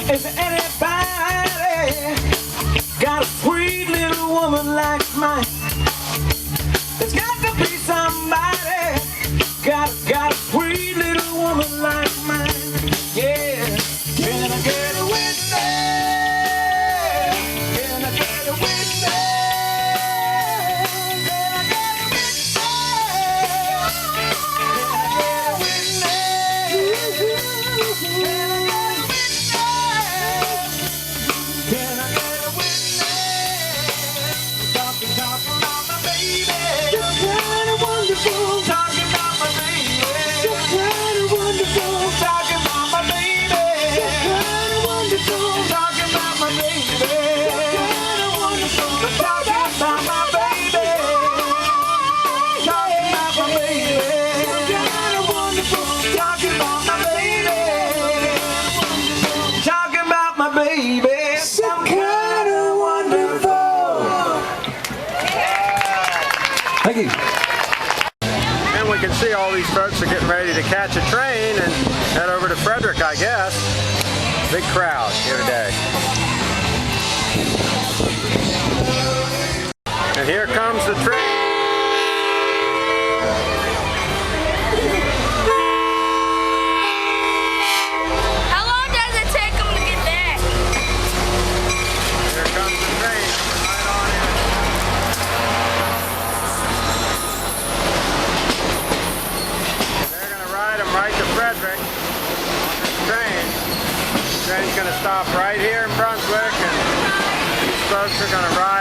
Is there anybody got a sweet little woman like mine? There's got to be somebody got a sweet little woman like mine. Yeah. Can I get a witness? Can I get a witness? Can I get a witness? Can I get a witness? Can I get a witness? Talking about my baby. You're kind of wonderful. Talking about my baby. You're kind of wonderful. Talking about my baby. You're kind of wonderful. Talking about my baby. You're kind of wonderful. Talking about my baby. Talking about my baby. You're kind of wonderful. Talking about my baby. Talking about my baby. So kind of wonderful. Thank you. And we can see all these folks are getting ready to catch a train and head over to Frederick, I guess. Big crowd here today. And here comes the train. How long does it take them to get back? Here comes the train. Right on in. They're going to ride them right to Frederick on this train. The train's going to stop right here in Brunswick, and these folks are going to ride